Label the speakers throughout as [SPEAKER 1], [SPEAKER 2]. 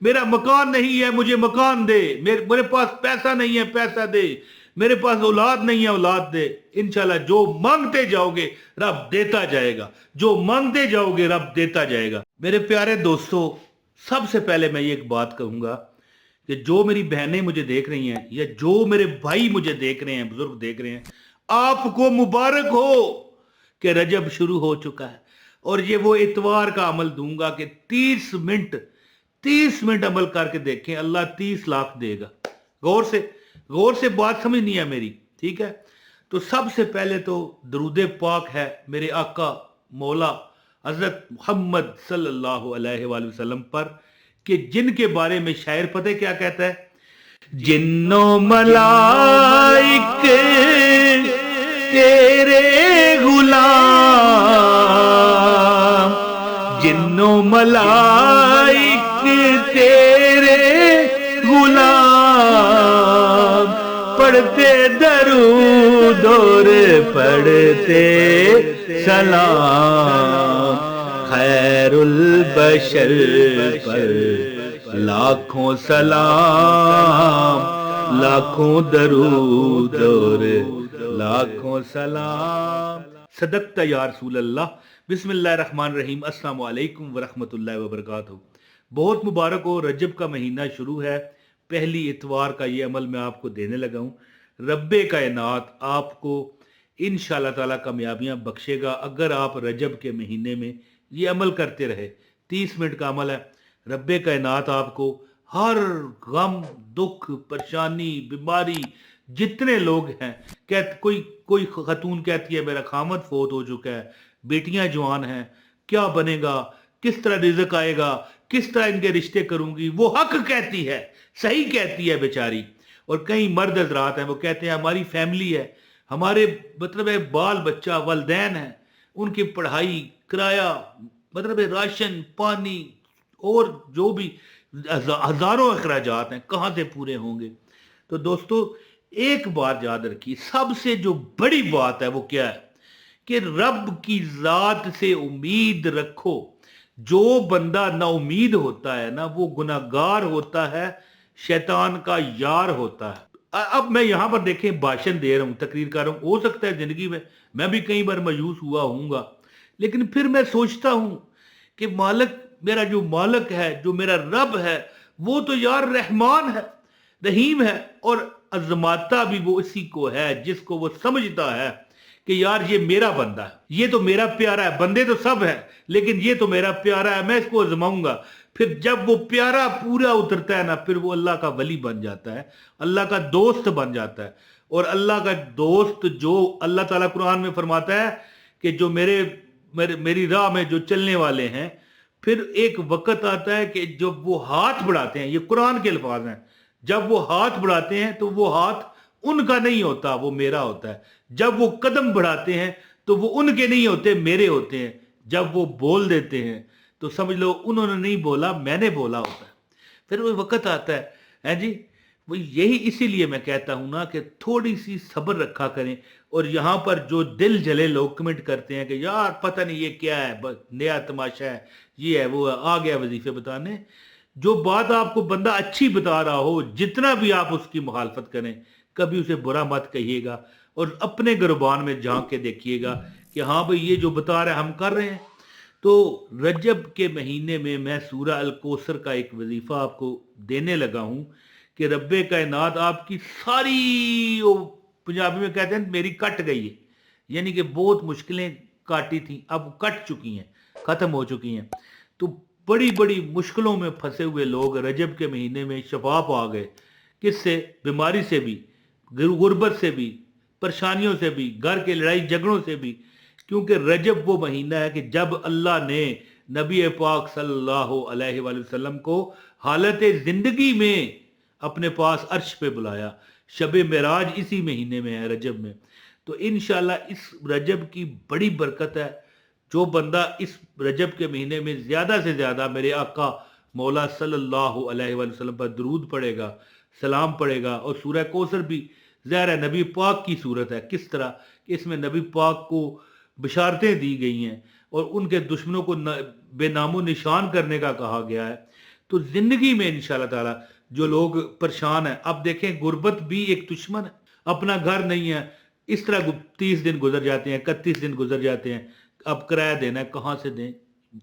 [SPEAKER 1] میرا مکان نہیں ہے مجھے مکان دے، میرے پاس پیسہ نہیں ہے پیسہ دے، میرے پاس اولاد نہیں ہے اولاد دے۔ انشاءاللہ جو مانگتے جاؤ گے رب دیتا جائے گا، جو مانگتے جاؤ گے رب دیتا جائے گا۔ میرے پیارے دوستو، سب سے پہلے میں یہ ایک بات کہوں گا کہ جو میری بہنیں مجھے دیکھ رہی ہیں یا جو میرے بھائی مجھے دیکھ رہے ہیں، بزرگ دیکھ رہے ہیں، آپ کو مبارک ہو کہ رجب شروع ہو چکا ہے۔ اور یہ وہ اتوار کا عمل دوں گا کہ 30 منٹ عمل کر کے دیکھیں، اللہ 30 لاکھ دے گا۔ غور سے بات سمجھنی ہے میری، ٹھیک ہے؟ تو سب سے پہلے تو درود پاک ہے میرے آقا مولا حضرت محمد صلی اللہ علیہ وآلہ وسلم پر، کہ جن کے بارے میں شاعر پتہ کیا کہتا ہے؟ جنوں ملائک تیرے غلام، جنوں ملائک تیرے غلام، پڑھتے درود اور پڑھتے سلام، خیر البشر پر لاکھوں سلام، لاکھوں درود اور لاکھوں سلام۔ صدقت یا رسول اللہ۔ بسم اللہ الرحمن الرحیم۔ السلام علیکم ورحمۃ اللہ وبرکاتہ۔ بہت مبارک ہو، رجب کا مہینہ شروع ہے، پہلی اتوار کا یہ عمل میں آپ کو دینے لگا ہوں۔ رب کائنات آپ کو انشاءاللہ تعالیٰ کامیابیاں بخشے گا اگر آپ رجب کے مہینے میں یہ عمل کرتے رہے۔ 30 منٹ کا عمل ہے۔ رب کائنات آپ کو ہر غم، دکھ، پریشانی، بیماری، جتنے لوگ ہیں، کوئی خاتون کہتی ہے میرا خامد فوت ہو چکا ہے، بیٹیاں جوان ہیں، کیا بنے گا، کس طرح رزق آئے گا، کس طرح ان کے رشتے کروں گی، وہ حق کہتی ہے، صحیح کہتی ہے بیچاری۔ اور کئی مرد حضرات ہیں وہ کہتے ہیں ہماری فیملی ہے، ہمارے مطلب ہے بال بچہ والدین ہیں، ان کی پڑھائی، کرایہ، مطلب ہے راشن پانی اور جو بھی ہزاروں اخراجات ہیں، کہاں سے پورے ہوں گے؟ تو دوستو ایک بات یاد رکھیے، سب سے جو بڑی بات ہے وہ کیا ہے کہ رب کی ذات سے امید رکھو۔ جو بندہ نا امید ہوتا ہے نا، وہ گناہگار ہوتا ہے، شیطان کا یار ہوتا ہے۔ اب میں یہاں پر دیکھیں بھاشن دے رہا ہوں، تقریر کر رہا ہوں، ہو سکتا ہے زندگی میں بھی کئی بار مایوس ہوا ہوں گا، لیکن پھر میں سوچتا ہوں کہ مالک، میرا جو مالک ہے، جو میرا رب ہے، وہ تو یار رحمان ہے، رحیم ہے، اور ازماتا بھی وہ اسی کو ہے جس کو وہ سمجھتا ہے کہ یار یہ میرا بندہ ہے، یہ تو میرا پیارا ہے، بندے تو سب ہیں لیکن یہ تو میرا پیارا ہے، میں اس کو آزماؤں گا۔ پھر جب وہ پیارا پورا اترتا ہے نا، پھر وہ اللہ کا ولی بن جاتا ہے، اللہ کا دوست بن جاتا ہے۔ اور اللہ کا دوست جو اللہ تعالیٰ قرآن میں فرماتا ہے کہ جو میری راہ میں جو چلنے والے ہیں، پھر ایک وقت آتا ہے کہ جب وہ ہاتھ بڑھاتے ہیں، یہ قرآن کے الفاظ ہیں، جب وہ ہاتھ بڑھاتے ہیں تو وہ ہاتھ ان کا نہیں ہوتا، وہ میرا ہوتا ہے۔ جب وہ قدم بڑھاتے ہیں تو وہ ان کے نہیں ہوتے، میرے ہوتے ہیں۔ جب وہ بول دیتے ہیں تو سمجھ لو انہوں نے نہیں بولا، میں نے بولا ہوتا ہے۔ پھر وہ وقت آتا ہے جی، وہ یہی اسی لیے میں کہتا ہوں نا کہ تھوڑی سی صبر رکھا کریں۔ اور یہاں پر جو دل جلے لوگ کمنٹ کرتے ہیں کہ یار پتہ نہیں یہ کیا ہے، نیا تماشا ہے، یہ ہے وہ ہے، آ گیا وظیفے بتانے۔ جو بات آپ کو بندہ اچھی بتا رہا ہو، جتنا بھی آپ اس کی مخالفت کریں، کبھی اسے برا مت کہیے گا، اور اپنے گربان میں جھانک کے دیکھیے گا کہ ہاں بھئی یہ جو بتا رہے ہیں ہم کر رہے ہیں۔ تو رجب کے مہینے میں میں سورہ الکوثر کا ایک وظیفہ آپ کو دینے لگا ہوں کہ رب کائنات آپ کی ساری، پنجابی میں کہتے ہیں میری کٹ گئی ہے، یعنی کہ بہت مشکلیں کاٹی تھیں، اب کٹ چکی ہیں، ختم ہو چکی ہیں۔ تو بڑی بڑی مشکلوں میں پھنسے ہوئے لوگ رجب کے مہینے میں شفا پا گئے۔ کس سے؟ بیماری سے بھی، غربت سے بھی، پریشانیوں سے بھی، گھر کے لڑائی جھگڑوں سے بھی، کیونکہ رجب وہ مہینہ ہے کہ جب اللہ نے نبی پاک صلی اللہ علیہ وآلہ وسلم کو حالت زندگی میں اپنے پاس عرش پہ بلایا۔ شب معراج اسی مہینے میں ہے، رجب میں۔ تو انشاءاللہ اس رجب کی بڑی برکت ہے۔ جو بندہ اس رجب کے مہینے میں زیادہ سے زیادہ میرے آقا مولا صلی اللہ علیہ وآلہ وسلم پر درود پڑھے گا، سلام پڑھے گا، اور سورہ کوثر بھی ظاہر ہے نبی پاک کی صورت ہے، کس طرح کہ اس میں نبی پاک کو بشارتیں دی گئی ہیں اور ان کے دشمنوں کو بے نام و نشان کرنے کا کہا گیا ہے۔ تو زندگی میں انشاءاللہ تعالی جو لوگ پریشان ہیں، اب دیکھیں غربت بھی ایک دشمن ہے، اپنا گھر نہیں ہے، اس طرح 30 دن گزر جاتے ہیں، 31 دن گزر جاتے ہیں، اب کرایہ دینا ہے کہاں سے دیں،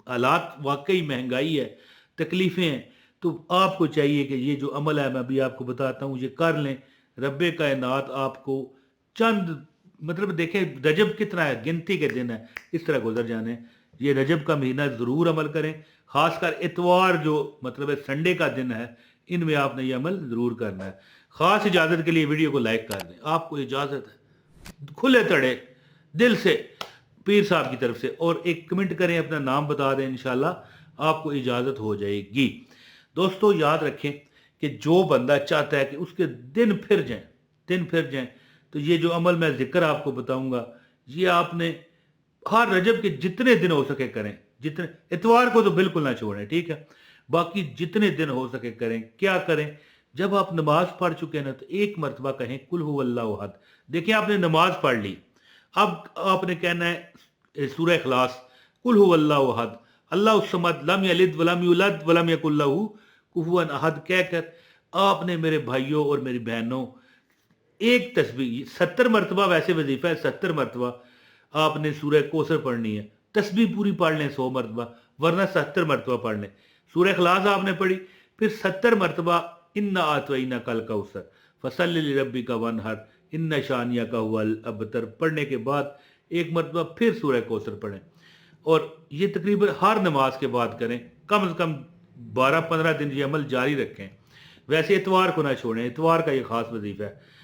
[SPEAKER 1] حالات واقعی مہنگائی ہے، تکلیفیں ہیں، تو آپ کو چاہیے کہ یہ جو عمل ہے میں ابھی آپ کو بتاتا ہوں یہ کر لیں، رب کائنات آپ کو چند مطلب دیکھیں رجب کتنا ہے، گنتی کے دن ہے، اس طرح گزر جانے، یہ رجب کا مہینہ ضرور عمل کریں، خاص کر اتوار جو مطلب ہے سنڈے کا دن ہے، ان میں آپ نے یہ عمل ضرور کرنا ہے۔ خاص اجازت کے لیے ویڈیو کو لائک کر دیں، آپ کو اجازت ہے کھلے تڑے دل سے پیر صاحب کی طرف سے، اور ایک کمنٹ کریں، اپنا نام بتا دیں، انشاءاللہ آپ کو اجازت ہو جائے گی۔ دوستو یاد رکھیں کہ جو بندہ چاہتا ہے کہ اس کے دن پھر جائیں تو یہ جو عمل میں ذکر آپ کو بتاؤں گا یہ آپ نے ہر رجب کے جتنے دن ہو سکے کریں، جتنے اتوار کو تو بالکل نہ چھوڑیں، ٹھیک ہے، باقی جتنے دن ہو سکے کریں۔ کیا کریں؟ جب آپ نماز پڑھ چکے ہیں نا تو ایک مرتبہ کہیں قل هو اللہ احد۔ دیکھیں آپ نے نماز پڑھ لی، اب آپ نے کہنا ہے سورہ اخلاص، قل هو اللہ احد اللہ الصمد لم یلد ولم یولد ولم یکن لہ کفوا احد کہہ کر آپ نے میرے بھائیوں اور میری بہنوں ایک تسبیح 70 مرتبہ، ویسے وظیفہ ہے 70 مرتبہ آپ نے سورہ کوثر پڑھنی ہے، تسبیح پوری پڑھ لیں 100 مرتبہ، ورنہ 70 مرتبہ پڑھ لیں۔ سورہ اخلاص آپ نے پڑھی، پھر 70 مرتبہ انا اعطیناک الکوثر فصلی لربک وانحر ان شانیک هو الابتر پڑھنے کے بعد ایک مرتبہ پھر سورہ کوثر پڑھیں، اور یہ تقریباً ہر نماز کے بعد کریں، کم از کم 12-15 دن یہ عمل جاری رکھیں۔ ویسے اتوار کو نہ چھوڑیں، اتوار کا یہ خاص وظیفہ ہے۔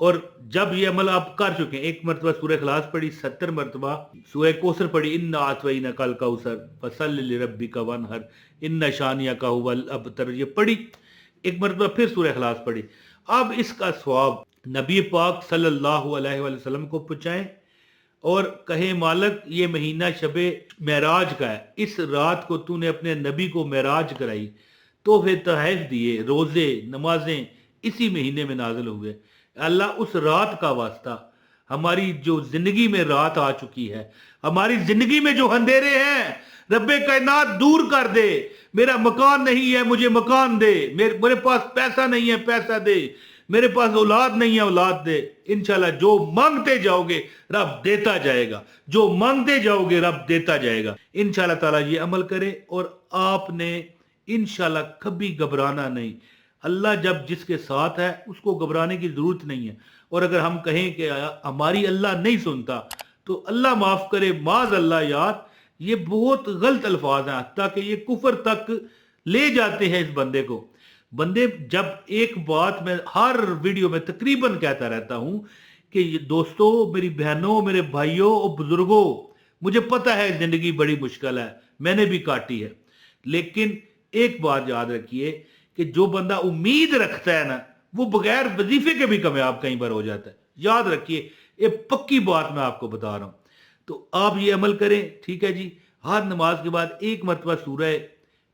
[SPEAKER 1] اور جب یہ عمل آپ کر چکے ہیں، ایک مرتبہ سورہ اخلاص پڑھی، 70 مرتبہ سورہ کوثر پڑھی، انا اعطیناک الکوثر فصلی لربک وانحر ان شانیک هو الابتر یہ پڑھی، ایک مرتبہ پھر سورہ اخلاص پڑھی، اب اس کا ثواب نبی پاک صلی اللہ علیہ وآلہ وسلم کو پہنچائیں اور کہیں مالک یہ مہینہ شب معراج کا ہے، اس رات کو تو نے اپنے نبی کو معراج کرائی، تحفے تحائف دیے، روزے نمازیں اسی مہینے میں نازل ہوئے، اللہ اس رات کا واسطہ ہماری جو زندگی میں رات آ چکی ہے، ہماری زندگی میں جو اندھیرے ہیں، رب کائنات دور کر دے، میرا مکان نہیں ہے مجھے مکان دے، میرے پاس پیسہ نہیں ہے پیسہ دے، میرے پاس اولاد نہیں ہے اولاد دے، انشاءاللہ جو مانگتے جاؤ گے رب دیتا جائے گا، جو مانگتے جاؤ گے رب دیتا جائے گا۔ انشاءاللہ تعالیٰ یہ عمل کرے اور آپ نے انشاءاللہ کبھی گھبرانا نہیں، اللہ جب جس کے ساتھ ہے اس کو گھبرانے کی ضرورت نہیں ہے، اور اگر ہم کہیں کہ ہماری اللہ نہیں سنتا تو اللہ معاف کرے، معاذ اللہ یار، یہ بہت غلط الفاظ ہیں، تاکہ یہ کفر تک لے جاتے ہیں اس بندے کو۔ بندے جب ایک بات میں ہر ویڈیو میں تقریباً کہتا رہتا ہوں کہ یہ دوستو، میری بہنوں، میرے بھائیوں اور بزرگوں، مجھے پتہ ہے زندگی بڑی مشکل ہے، میں نے بھی کاٹی ہے، لیکن ایک بات یاد رکھیے کہ جو بندہ امید رکھتا ہے نا وہ بغیر وظیفے کے بھی کامیاب کئی بار ہو جاتا ہے، یاد رکھیے، یہ پکی بات میں آپ کو بتا رہا ہوں۔ تو آپ یہ عمل کریں، ٹھیک ہے جی، ہر نماز کے بعد ایک مرتبہ سورہ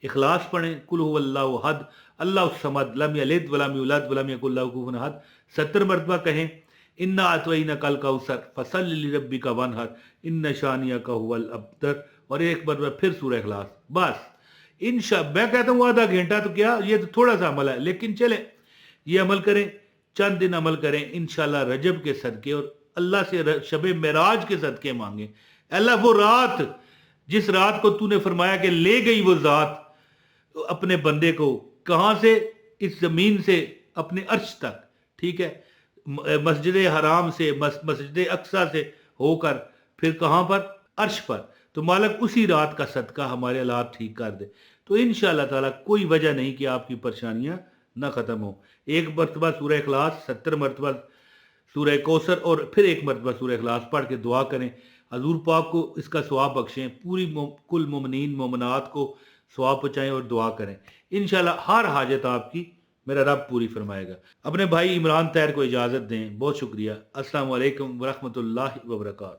[SPEAKER 1] اخلاص پڑھیں، قل هو اللہ احد اللہ الصمد لم یلد ولم یولد ولم یکن لہ کفوا احد، 70 مرتبہ کہیں، انا اعطیناک الکوثر فصلی لربک وانحر ان شانیک هو الابتر، اور ایک مرتبہ پھر سورہ اخلاص، بس۔ میں کہتا ہوں آدھا گھنٹہ تو کیا، یہ تو تھوڑا سا عمل ہے، لیکن چلیں یہ عمل کریں، چند دن عمل کریں، انشاءاللہ رجب کے صدقے اور اللہ سے شب معراج کے صدقے مانگیں، اللہ وہ رات جس رات کو تو نے فرمایا کہ لے گئی وہ ذات اپنے بندے کو، کہاں سے؟ اس زمین سے اپنے عرش تک، ٹھیک ہے، مسجد حرام سے، مسجد اقصی سے ہو کر پھر کہاں پر؟ عرش پر، تو مالک اسی رات کا صدقہ ہمارے حالات ٹھیک کر دے، تو انشاءاللہ تعالیٰ کوئی وجہ نہیں کہ آپ کی پریشانیاں نہ ختم ہوں۔ ایک مرتبہ سورہ اخلاص، 70 مرتبہ سورہ کوثر، اور پھر ایک مرتبہ سورہ اخلاص پڑھ کے دعا کریں، حضور پاک کو اس کا ثواب بخشیں، پوری کل مومنین مومنات کو ثواب پہنچائیں اور دعا کریں، انشاءاللہ ہر حاجت آپ کی میرا رب پوری فرمائے گا۔ اپنے بھائی عمران طاہر کو اجازت دیں، بہت شکریہ، السلام علیکم ورحمۃ اللہ وبرکاتہ۔